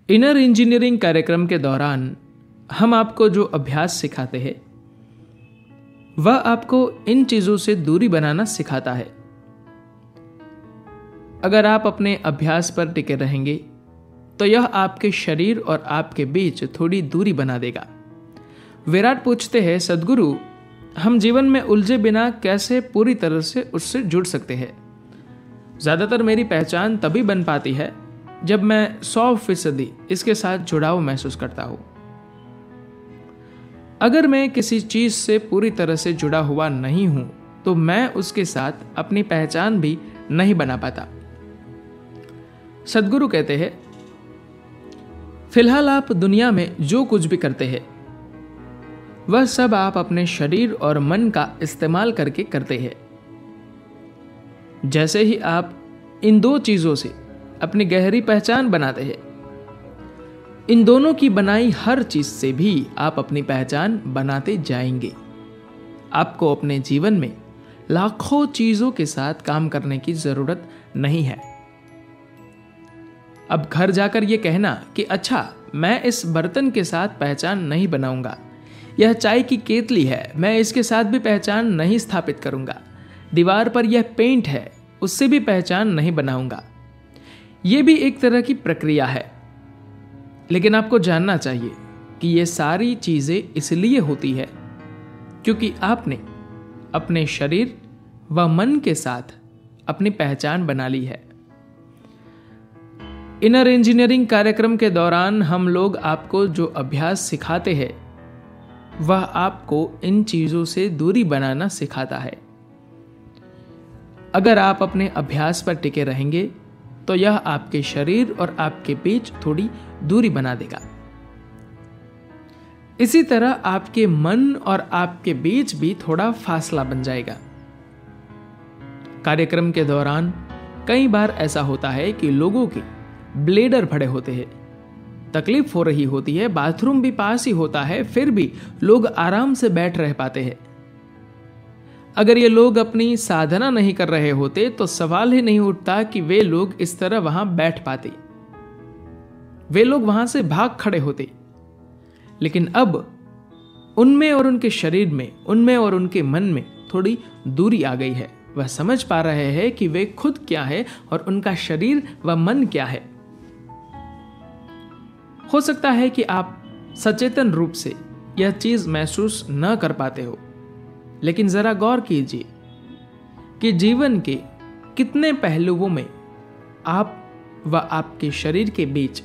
Inner engineering कार्यक्रम के दौरान हम आपको जो अभ्यास सिखाते हैं वह आपको इन चीजों से दूरी बनाना सिखाता है। अगर आप अपने अभ्यास पर टिके रहेंगे तो यह आपके शरीर और आपके बीच थोड़ी दूरी बना देगा। विराट पूछते हैं, सद्गुरु, हम जीवन में उलझे बिना कैसे पूरी तरह से उससे जुड़ सकते हैं? ज्यादातर मेरी पहचान तभी बन पाती है जब मैं 100% इसके साथ जुड़ाव महसूस करता हूं। अगर मैं किसी चीज से पूरी तरह से जुड़ा हुआ नहीं हूं तो मैं उसके साथ अपनी पहचान भी नहीं बना पाता। सद्गुरु कहते हैं, फिलहाल आप दुनिया में जो कुछ भी करते हैं वह सब आप अपने शरीर और मन का इस्तेमाल करके करते हैं। जैसे ही आप इन दो चीजों से अपनी गहरी पहचान बनाते हैं, इन दोनों की बनाई हर चीज से भी आप अपनी पहचान बनाते जाएंगे। आपको अपने जीवन में लाखों चीजों के साथ काम करने की जरूरत नहीं है। अब घर जाकर यह कहना कि अच्छा, मैं इस बर्तन के साथ पहचान नहीं बनाऊंगा, यह चाय की केतली है, मैं इसके साथ भी पहचान नहीं स्थापित करूंगा, दीवार पर यह पेंट है, उससे भी पहचान नहीं बनाऊंगा। यह भी एक तरह की प्रक्रिया है, लेकिन आपको जानना चाहिए कि यह सारी चीजें इसलिए होती है क्योंकि आपने अपने शरीर व मन के साथ अपनी पहचान बना ली है। इनर इंजीनियरिंग कार्यक्रम के दौरान हम लोग आपको जो अभ्यास सिखाते हैं वह आपको इन चीजों से दूरी बनाना सिखाता है। अगर आप अपने अभ्यास पर टिके रहेंगे तो यह आपके शरीर और आपके बीच थोड़ी दूरी बना देगा। इसी तरह आपके मन और आपके बीच भी थोड़ा फासला बन जाएगा। कार्यक्रम के दौरान कई बार ऐसा होता है कि लोगों के ब्लेडर फटे होते हैं, तकलीफ हो रही होती है, बाथरूम भी पास ही होता है, फिर भी लोग आराम से बैठ रह पाते हैं। अगर ये लोग अपनी साधना नहीं कर रहे होते तो सवाल ही नहीं उठता कि वे लोग इस तरह वहां बैठ पाते, वे लोग वहां से भाग खड़े होते। लेकिन अब उनमें और उनके शरीर में, उनमें और उनके मन में थोड़ी दूरी आ गई है। वह समझ पा रहे हैं कि वे खुद क्या है और उनका शरीर व मन क्या है। हो सकता है कि आप सचेतन रूप से यह चीज महसूस न कर पाते हो, लेकिन जरा गौर कीजिए कि जीवन के कितने पहलुओं में आप व आपके शरीर के बीच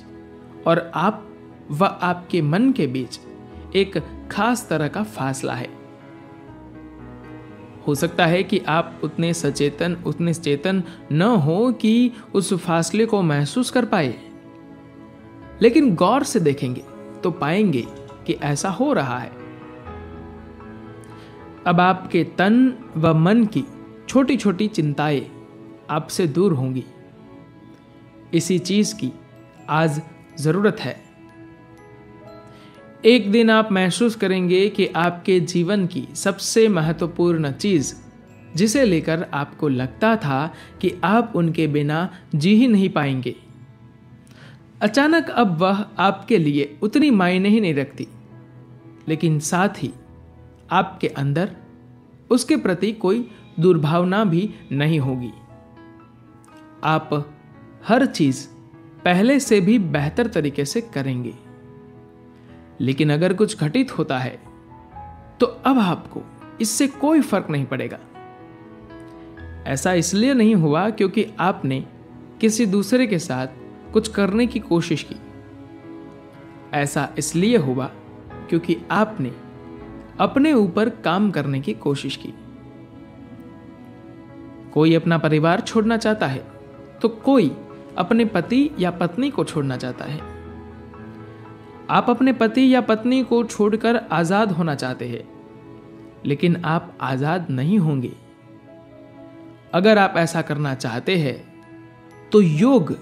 और आप व आपके मन के बीच एक खास तरह का फासला है। हो सकता है कि आप उतने चेतन न हो कि उस फासले को महसूस कर पाए, लेकिन गौर से देखेंगे तो पाएंगे कि ऐसा हो रहा है। अब आपके तन व मन की छोटी छोटी चिंताएं आपसे दूर होंगी। इसी चीज की आज जरूरत है। एक दिन आप महसूस करेंगे कि आपके जीवन की सबसे महत्वपूर्ण चीज, जिसे लेकर आपको लगता था कि आप उनके बिना जी ही नहीं पाएंगे, अचानक अब वह आपके लिए उतनी मायने ही नहीं रखती, लेकिन साथ ही आपके अंदर उसके प्रति कोई दुर्भावना भी नहीं होगी। आप हर चीज पहले से भी बेहतर तरीके से करेंगे। लेकिन अगर कुछ घटित होता है तो अब आपको इससे कोई फर्क नहीं पड़ेगा। ऐसा इसलिए नहीं हुआ क्योंकि आपने किसी दूसरे के साथ कुछ करने की कोशिश की। ऐसा इसलिए हुआ क्योंकि आपने अपने ऊपर काम करने की कोशिश की। कोई अपना परिवार छोड़ना चाहता है तो कोई अपने पति या पत्नी को छोड़ना चाहता है। आप अपने पति या पत्नी को छोड़कर आजाद होना चाहते हैं, लेकिन आप आजाद नहीं होंगे। अगर आप ऐसा करना चाहते हैं तो योग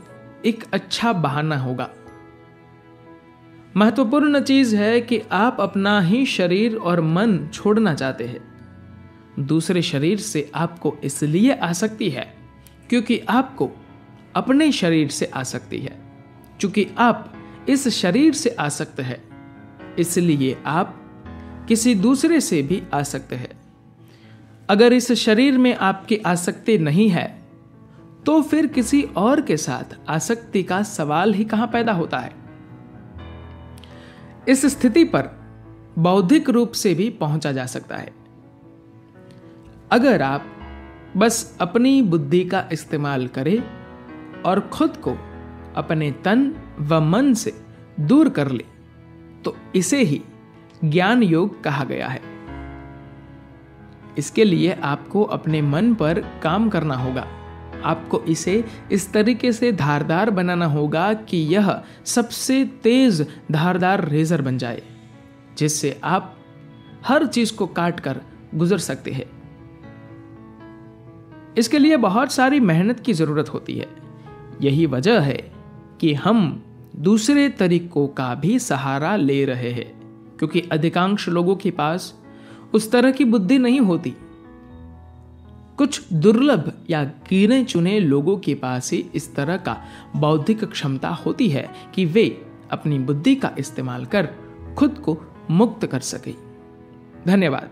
एक अच्छा बहाना होगा। महत्वपूर्ण चीज है कि आप अपना ही शरीर और मन छोड़ना चाहते हैं। दूसरे शरीर से आपको इसलिए आसक्ति है क्योंकि आपको अपने शरीर से आसक्ति है, क्योंकि आप इस शरीर से आसक्त है, इसलिए आप किसी दूसरे से भी आसक्त है। अगर इस शरीर में आपकी आसक्ति नहीं है तो फिर किसी और के साथ आसक्ति का सवाल ही कहां पैदा होता है। इस स्थिति पर बौद्धिक रूप से भी पहुंचा जा सकता है। अगर आप बस अपनी बुद्धि का इस्तेमाल करें और खुद को अपने तन व मन से दूर कर ले तो इसे ही ज्ञान योग कहा गया है। इसके लिए आपको अपने मन पर काम करना होगा। आपको इसे इस तरीके से धारदार बनाना होगा कि यह सबसे तेज धारदार रेजर बन जाए, जिससे आप हर चीज को काट कर गुजर सकते हैं। इसके लिए बहुत सारी मेहनत की जरूरत होती है। यही वजह है कि हम दूसरे तरीकों का भी सहारा ले रहे हैं, क्योंकि अधिकांश लोगों के पास उस तरह की बुद्धि नहीं होती। कुछ दुर्लभ या गिने चुने लोगों के पास ही इस तरह का बौद्धिक क्षमता होती है कि वे अपनी बुद्धि का इस्तेमाल कर खुद को मुक्त कर सके। धन्यवाद।